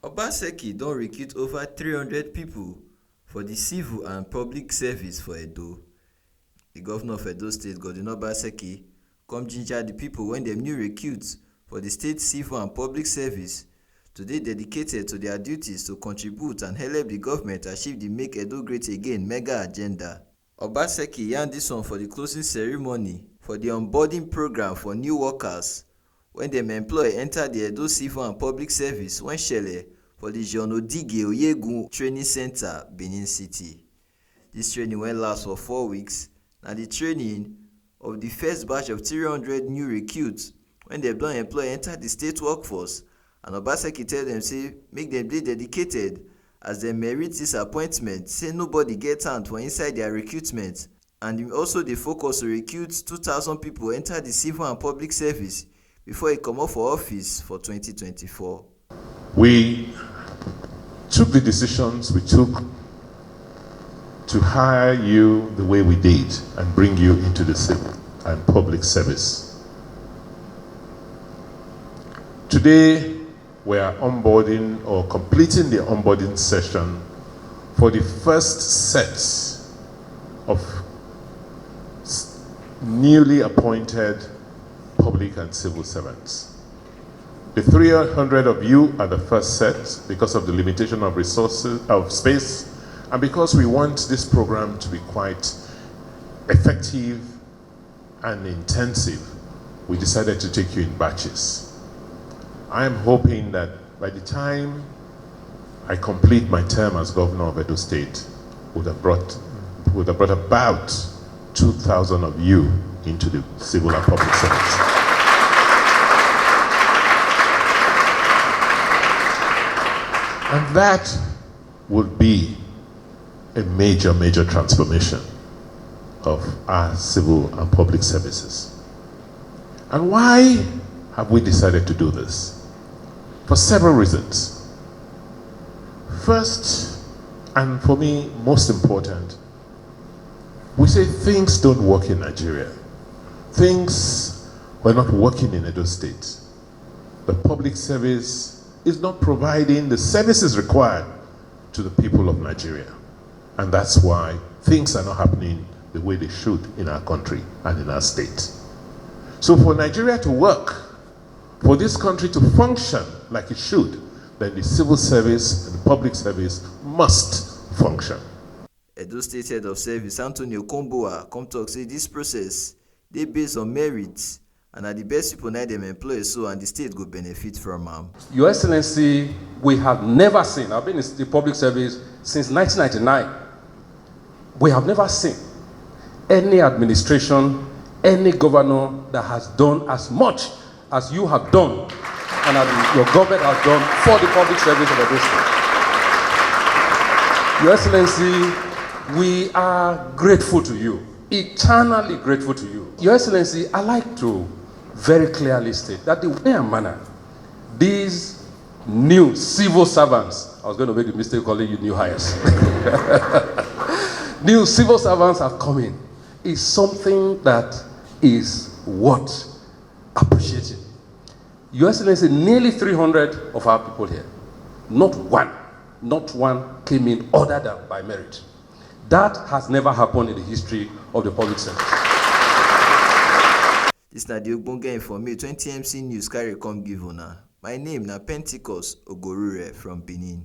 Obaseki don recruit over 300 people for the civil and public service for Edo. The governor of Edo State, Godwin Obaseki, come ginger the people when dem new recruits for the state civil and public service to dey dedicated to their duties to contribute and help the government achieve the Make Edo Great Again mega agenda. Obaseki yarn dis one for the closing ceremony for the onboarding program for new workers when dem employ enter the Edo Civil and Public Service when shele for the John Odige Oyegun Training Center, Benin City. This training wey last for 4 weeks na the training of the first batch of 300 new recruits when dem don employ enter the state workforce, and Obaseki tell dem say make dem dey dedicated as dem merit dis appointment, say nobody get hand for inside their recruitment, and im also dey focus to recruit 2,000 people enter the civil and public service before e comot for office for 2024. We took the decisions we took to hire you the way we did and bring you into the civil and public service. Today, we are onboarding or completing the onboarding session for the first set of newly appointed public and civil servants. The 300 of you are the first set because of the limitation of resources, of space, and because we want this program to be quite effective and intensive, we decided to take you in batches. I am hoping that by the time I complete my term as governor of Edo State, would have brought about 2,000 of you into the civil and public service. And that would be a major, major transformation of our civil and public services. And why have we decided to do this? For several reasons. First, and for me, most important, we say things don't work in Nigeria. Things were not working in Edo State. The public service is not providing the services required to the people of Nigeria. And that's why things are not happening the way they should in our country and in our state. So for Nigeria to work, for this country to function like it should, then the civil service and the public service must function. Edo State Head of Service Antonio Komboa come talk say this process dey based on merit and na the best people na dem employ so, and the state go benefit from am. Your Excellency, we have never seen, I've been in the public service since 1999, we have never seen any administration, any governor that has done as much as you have done and as your government has done for the public service of Edo State. Your Excellency, we are grateful to you, eternally grateful to you. Your Excellency, I like to very clearly state that the way and manner these new civil servants, I was going to make the mistake of calling you new hires, new civil servants have come in, is something that is worth appreciating. Your Excellency, nearly 300 of our people here, not one came in other than by merit. That has never happened in the history of the public service. This na the ogbonge informate 20MC News carry come give una. My name na Pentecost Ogorure from Benin.